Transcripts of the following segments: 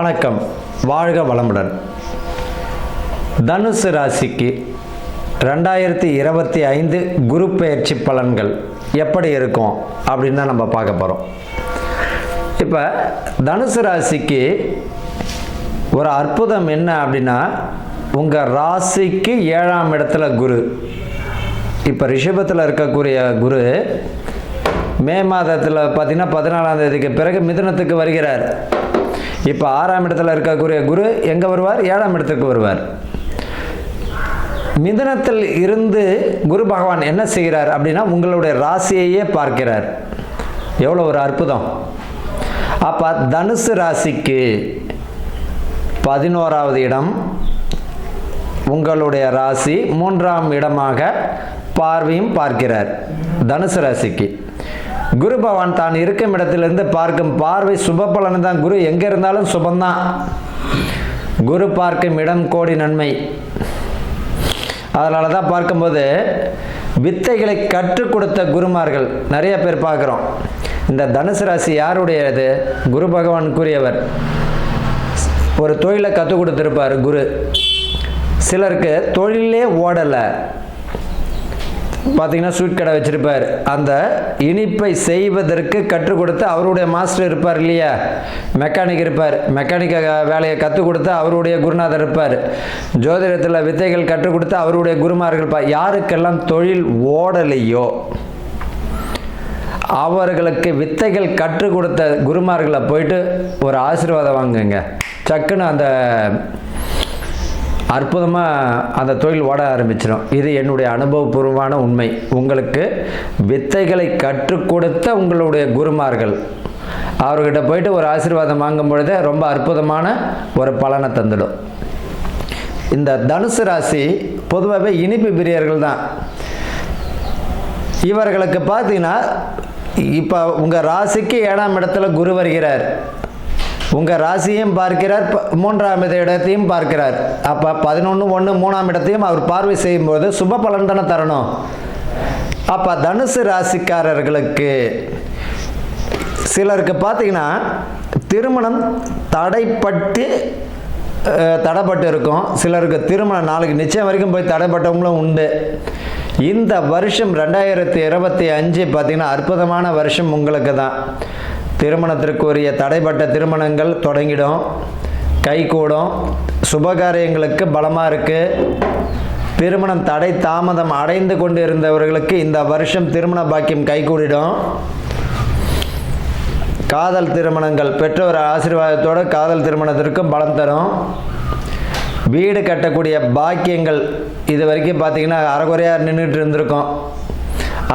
வணக்கம், வாழ்க வளமுடன். தனுசு ராசிக்கு 2025 குரு பெயர்ச்சி பலன்கள் எப்படி இருக்கும் அப்படின்னு தான் நம்ம பார்க்க போகிறோம். இப்போ தனுசு ராசிக்கு ஒரு அற்புதம் என்ன அப்படின்னா, உங்கள் ராசிக்கு 7ஆம் இடத்துல குரு. இப்போ ரிஷபத்தில் இருக்கக்கூடிய குரு மே மாதத்தில் பார்த்தீங்கன்னா 14ஆம் தேதிக்கு பிறகு மிதுனத்துக்கு வருகிறார். இப்போ 6ஆம் இடத்துல இருக்கக்கூடிய குரு எங்கே வருவார்? 7ஆம் இடத்துக்கு வருவார். மிதுனத்தில் இருந்து குரு பகவான் என்ன செய்கிறார் அப்படின்னா, உங்களுடைய ராசியையே பார்க்கிறார். எவ்வளோ ஒரு அற்புதம்! அப்போ தனுசு ராசிக்கு 11ஆவது இடம், உங்களுடைய ராசி 3ஆம் இடமாக பார்வையும் பார்க்கிறார். தனுசு ராசிக்கு குரு பகவான் தான் இருக்கும் இடத்திலிருந்து பார்க்கும் பார்வை சுப பலன் தான். குரு எங்கே இருந்தாலும் சுபந்தான். குரு பார்க்கும் இடம் கோடி நன்மை. அதனால தான் பார்க்கும்போது வித்தைகளை கற்றுக் கொடுத்த குருமார்கள் நிறைய பேர் பார்க்குறோம். இந்த தனுசு ராசி யாருடையது? குரு பகவான் கூறியவர். ஒரு தொழிலை கற்றுக் கொடுத்துருப்பார் குரு. சிலருக்கு தொழிலே ஓடலை, பார்த்தீங்கன்னா ஸ்வீட் கடை வச்சிருப்பார். அந்த இனிப்பை செய்வதற்கு கற்றுக் கொடுத்து அவருடைய மாஸ்டர் இருப்பார் இல்லையா, மெக்கானிக் இருப்பார். மெக்கானிக்க வேலையை கற்றுக் கொடுத்து அவருடைய குருநாதர் இருப்பார். ஜோதிடத்தில் வித்தைகள் கற்றுக் கொடுத்து அவருடைய குருமார்கள் இருப்பார். யாருக்கெல்லாம் தொழில் ஓடலையோ அவர்களுக்கு வித்தைகள் கற்றுக் கொடுத்த குருமார்களை போயிட்டு ஒரு ஆசீர்வாதம் வாங்குங்க. சக்குன்னு அந்த அற்புதமாக அந்த தொழில் ஓட ஆரம்பிச்சிடும். இது என்னுடைய அனுபவபூர்வமான உண்மை. உங்களுக்கு வித்தைகளை கற்றுக் கொடுத்த உங்களுடைய குருமார்கள் அவர்கிட்ட போயிட்டு ஒரு ஆசீர்வாதம் வாங்கும் பொழுதே ரொம்ப அற்புதமான ஒரு பலனை தந்துடும். இந்த தனுசு ராசி பொதுவாகவே இனிப்பு பிரியர்கள் தான். இவர்களுக்கு பார்த்தீங்கன்னா இப்போ உங்கள் ராசிக்கு 7ஆம் இடத்துல குரு வருகிறார். உங்கள் ராசியையும் பார்க்கிறார், 3ஆம் இடத்தையும் பார்க்கிறார். அப்போ 11, 3ஆம் இடத்தையும் அவர் பார்வை செய்யும்போது சுப பலன் தானே தரணும். அப்போ தனுசு ராசிக்காரர்களுக்கு சிலருக்கு பார்த்தீங்கன்னா திருமணம் தடைப்பட்டு இருக்கும். சிலருக்கு திருமணம் நாளைக்கு நிச்சயம் வரைக்கும் போய் தடைப்பட்டவங்களும் உண்டு. இந்த வருஷம் 2025 பார்த்தீங்கன்னா அற்புதமான வருஷம் உங்களுக்கு தான். திருமணத்திற்குரிய தடைப்பட்ட திருமணங்கள் தொடங்கிடும், கைகூடும். சுபகாரியங்களுக்கு பலமாக இருக்குது. திருமணம் தடை தாமதம் அடைந்து கொண்டு இருந்தவர்களுக்கு இந்த வருஷம் திருமண பாக்கியம் கைகூடிடும். காதல் திருமணங்கள் பெற்றோர் ஆசீர்வாதத்தோடு காதல் திருமணத்திற்கும் பலம் தரும். வீடு கட்டக்கூடிய பாக்கியங்கள் இது வரைக்கும் பார்த்தீங்கன்னா அரைகுறையாக நின்றுட்டு இருந்திருக்கும்.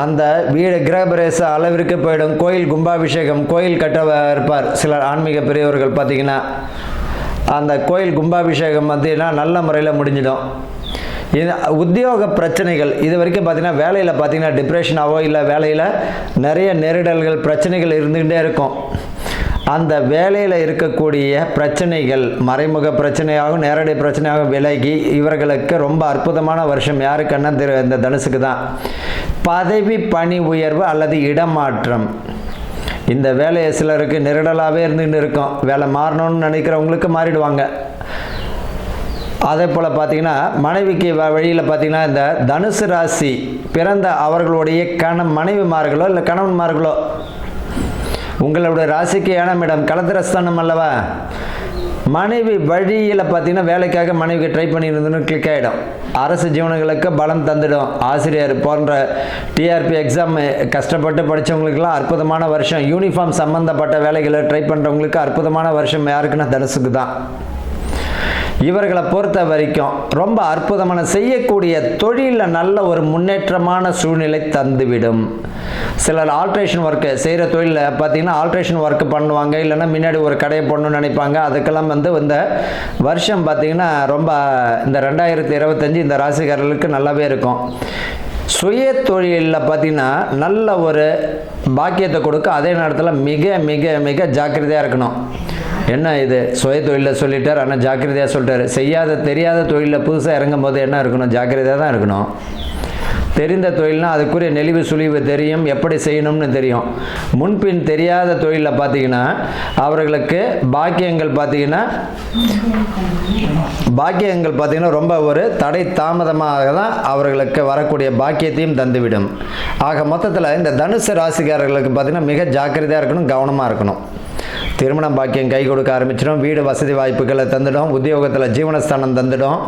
அந்த வீடு கிரகபிரவேச அளவிற்கு போயிடும். கோயில் கும்பாபிஷேகம், கோயில் கட்ட இருப்பார் சிலர் ஆன்மீக பெரியவர்கள் பார்த்தீங்கன்னா. அந்த கோயில் கும்பாபிஷேகம் பார்த்தீங்கன்னா நல்ல முறையில் முடிஞ்சிடும். இது உத்தியோக பிரச்சனைகள் இது வரைக்கும் பார்த்தீங்கன்னா வேலையில் பார்த்தீங்கன்னா டிப்ரெஷனாவோ இல்லை வேலையில் நிறைய நெருடல்கள் பிரச்சனைகள் இருந்துகிட்டே இருக்கும். அந்த வேலையில் இருக்கக்கூடிய பிரச்சனைகள் மறைமுக பிரச்சனையாகவும் நேரடி பிரச்சனையாகவும் விலகி இவர்களுக்கு ரொம்ப அற்புதமான வருஷம். யாருக்குன்னா இந்த தனுசுக்கு தான். பதவி பணி உயர்வு அல்லது இடமாற்றம். இந்த வேலையை சிலருக்கு நெருடலாகவே இருந்துகிட்டு இருக்கும். வேலை மாறணும்னு நினைக்கிறவங்களுக்கு மாறிடுவாங்க. அதே போல் பார்த்தீங்கன்னா மனைவிக்கு வழியில் பார்த்தீங்கன்னா இந்த தனுசு ராசி பிறந்த அவர்களுடைய மனைவிமார்களோ இல்லை கணவன்மார்களோ, உங்களுடைய ராசிக்கு 7ஆம் இடம் கலத்திரஸ்தானம் அல்லவா, மனைவி வழியில் பார்த்தீங்கன்னா வேலைக்காக மனைவிக்கு ட்ரை பண்ணியிருந்தோன்னு கிளிக் ஆகிடும். அரசு ஜீவனங்களுக்கு பலம் தந்துடும். ஆசிரியர் போன்ற டிஆர்பி எக்ஸாம் கஷ்டப்பட்டு படித்தவங்களுக்கெல்லாம் அற்புதமான வருஷம். யூனிஃபார்ம் சம்மந்தப்பட்ட வேலைகளை ட்ரை பண்ணுறவங்களுக்கு அற்புதமான வருஷம். யாருக்குன்னா தனுசுக்கு தான். இவர்களை பொறுத்த வரைக்கும் ரொம்ப அற்புதமான செய்யக்கூடிய தொழிலில் நல்ல ஒரு முன்னேற்றமான சூழ்நிலை தந்துவிடும். சிலர் ஆல்ட்ரேஷன் ஒர்க்கு செய்கிற தொழிலில் பார்த்தீங்கன்னா ஆல்ட்ரேஷன் ஒர்க்கு பண்ணுவாங்க, இல்லைன்னா முன்னாடி ஒரு கடையை போடணும்னு நினைப்பாங்க. அதுக்கெல்லாம் இந்த வருஷம் பார்த்தீங்கன்னா ரொம்ப இந்த 2025 இந்த ராசிக்காரர்களுக்கு நல்லாவே இருக்கும். சுய தொழிலில் பார்த்தீங்கன்னா நல்ல ஒரு பாக்கியத்தை கொடுக்கும். அதே நேரத்தில் மிக மிக மிக ஜாக்கிரதையாக இருக்கணும். என்ன இது சுய தொழிலில் சொல்லிட்டார், ஆனால் ஜாக்கிரதையாக சொல்லிட்டார். செய்யாத தெரியாத தொழிலில் புதுசாக இறங்கும் போது என்ன இருக்கணும்? ஜாக்கிரதையாக தான் இருக்கணும். தெரிந்த தொழில்னால் அதுக்குரிய நெளிவு சுழிவு தெரியும், எப்படி செய்யணும்னு தெரியும். முன்பின் தெரியாத தொழிலில் பார்த்தீங்கன்னா அவர்களுக்கு பாக்கியங்கள் பார்த்தீங்கன்னா ரொம்ப ஒரு தடை தாமதமாக தான் அவர்களுக்கு வரக்கூடிய பாக்கியத்தையும் தந்துவிடும். ஆக மொத்தத்தில் இந்த தனுசு ராசிக்காரர்களுக்கு பார்த்தீங்கன்னா மிக ஜாக்கிரதையாக இருக்கணும், கவனமாக இருக்கணும். திருமணம் பாக்கியம் கை கொடுக்க ஆரம்பிச்சிடும், வீடு வசதி வாய்ப்புகளை தந்துடும், உத்தியோகத்தில் ஜீவனஸ்தானம் தந்துடும்.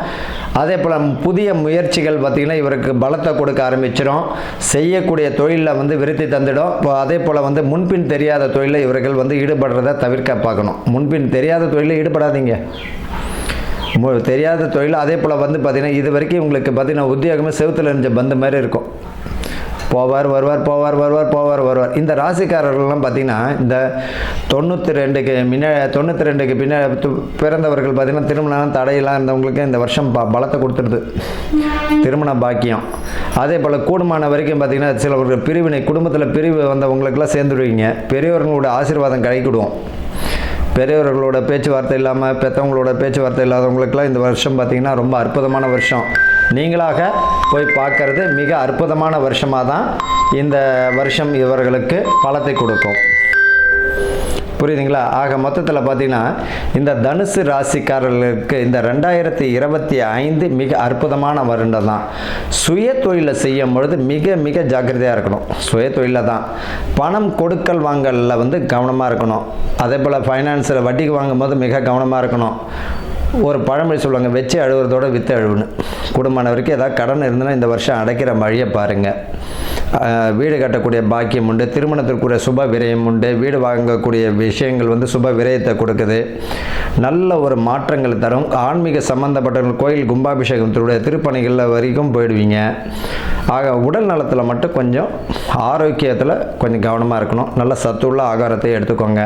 அதே போல் புதிய முயற்சிகள் பார்த்திங்கன்னா இவருக்கு பலத்தை கொடுக்க ஆரம்பிச்சிடும், செய்யக்கூடிய தொழிலில் விருத்தி தந்துடும். அதே போல் முன்பின் தெரியாத தொழிலில் இவர்கள் ஈடுபடுறதை தவிர்க்க பார்க்கணும். முன்பின் தெரியாத தொழிலில் ஈடுபடாதீங்க. தெரியாத தொழில் அதே போல் பார்த்திங்கன்னா இது வரைக்கும் உங்களுக்கு பார்த்திங்கன்னா உத்தியோகமே செவுத்தில் இருந்த பந்து மாதிரி இருக்கும். போவார் வருவார், போவார் வருவார், போவார் வருவார். இந்த ராசிக்காரர்கள்லாம் பார்த்திங்கன்னா இந்த 92க்கு பின்ன பிறந்தவர்கள் பார்த்திங்கன்னா திருமணம் தடையெல்லாம் இருந்தவங்களுக்கு இந்த வருஷம் பலத்தை கொடுத்துருது, திருமண பாக்கியம். அதே போல் கூடுமான வரைக்கும் பார்த்திங்கன்னா சிலவர்கள் பிரிவினை, குடும்பத்தில் பிரிவு வந்தவங்களுக்கெல்லாம் சேர்ந்துடுவீங்க. பெரியவர்களோட ஆசீர்வாதம் கிடைக்கிடுவோம். பெரியவர்களோட பேச்சுவார்த்தை இல்லாமல் பெற்றவங்களோட பேச்சுவார்த்தை இல்லாதவங்களுக்கெல்லாம் இந்த வருஷம் பார்த்திங்கன்னா ரொம்ப அற்புதமான வருஷம். நீங்களாக போய் பார்க்கறது மிக அற்புதமான வருஷமாக தான் இந்த வருஷம் இவர்களுக்கு பலத்தை கொடுக்கும். புரியுதுங்களா? ஆக மொத்தத்தில் பார்த்திங்கன்னா இந்த தனுசு ராசிக்காரர்களுக்கு இந்த 2025 மிக அற்புதமான வருடம் தான். சுய தொழிலை செய்யும் பொழுது மிக மிக ஜாக்கிரதையாக இருக்கணும். சுய தொழிலில் தான் பணம் கொடுக்கல் வாங்கலில் கவனமாக இருக்கணும். அதே போல் ஃபைனான்ஸில் வட்டிக்கு வாங்கும் போது மிக கவனமாக இருக்கணும். ஒரு பழமொழி சொல்லுவாங்க, வச்சு அழுகிறதோட வித்து அழுவுன்னு. குடும்பமான வரைக்கும் ஏதாவது கடன் இருந்ததுன்னா இந்த வருஷம் அடைக்கிற வழியை பாருங்கள். வீடு கட்டக்கூடிய பாக்கியம் உண்டு, திருமணத்திற்குரிய சுப விரயம் உண்டு, வீடு வாங்கக்கூடிய விஷயங்கள் சுப விரயத்தை கொடுக்குது, நல்ல ஒரு மாற்றங்கள் தரும். ஆன்மீக சம்பந்தப்பட்ட கோயில் கும்பாபிஷேகத்தினுடைய திருப்பணிகளில் வரைக்கும் போயிடுவீங்க. ஆக உடல் நலத்தில் மட்டும் கொஞ்சம் ஆரோக்கியத்தில் கொஞ்சம் கவனமாக இருக்கணும். நல்ல சத்துள்ள ஆகாரத்தை எடுத்துக்கோங்க.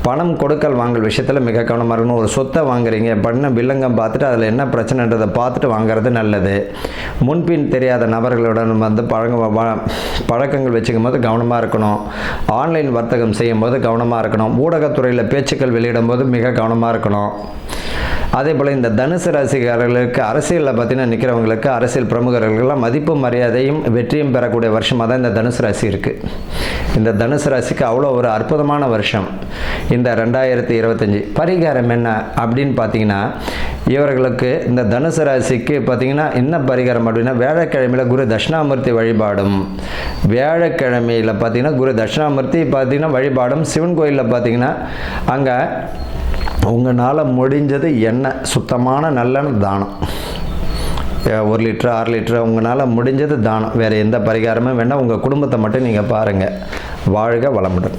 பணம் கொடுக்கல் வாங்கல் விஷயத்தில் மிக கவனமாக இருக்கணும். ஒரு சொத்தை வாங்குறீங்க, பண்ண வில்லங்கம் பார்த்துட்டு அதில் என்ன பிரச்சனைன்றதை பார்த்துட்டு வாங்குறது நல்லது. முன்பின் தெரியாத நபர்களுடன் பழக்கங்கள் வச்சுக்கும் போது கவனமாக இருக்கணும். ஆன்லைன் வர்த்தகம் செய்யும் போது கவனமாக இருக்கணும். ஊடகத்துறையில் பேச்சுக்கள் வெளியிடும் போது மிக கவனமாக இருக்கணும். அதே போல் இந்த தனுசு ராசிக்காரர்களுக்கு அரசியலில் பார்த்தீங்கன்னா நிற்கிறவங்களுக்கு அரசியல் பிரமுகர்களெல்லாம் மதிப்பு மரியாதையும் வெற்றியும் பெறக்கூடிய வருஷமாக தான் இந்த தனுசு ராசி இருக்குது. இந்த தனுசு ராசிக்கு அவ்வளோ ஒரு அற்புதமான வருஷம் இந்த 2025. பரிகாரம் என்ன அப்படின்னு பார்த்தீங்கன்னா இவர்களுக்கு இந்த தனுசு ராசிக்கு பார்த்திங்கன்னா என்ன பரிகாரம் அப்படின்னா வியாழக்கிழமையில் குரு தட்சிணாமூர்த்தி வழிபாடும், வியாழக்கிழமையில் பார்த்திங்கன்னா குரு தட்சிணாமூர்த்தி பார்த்திங்கன்னா வழிபாடும், சிவன் கோயிலில் பார்த்திங்கன்னா அங்கே உங்களால் முடிஞ்சது எண்ணெய், சுத்தமான நல்லெண்ணெய் தானம், 1 லிட்டரு 6 லிட்டரு உங்களால் முடிஞ்சது தானம். வேறு எந்த பரிகாரமும் வேண்டாம். உங்கள் குடும்பத்தை மட்டும் நீங்கள் பாருங்கள். வாழ்க வளமுடன்.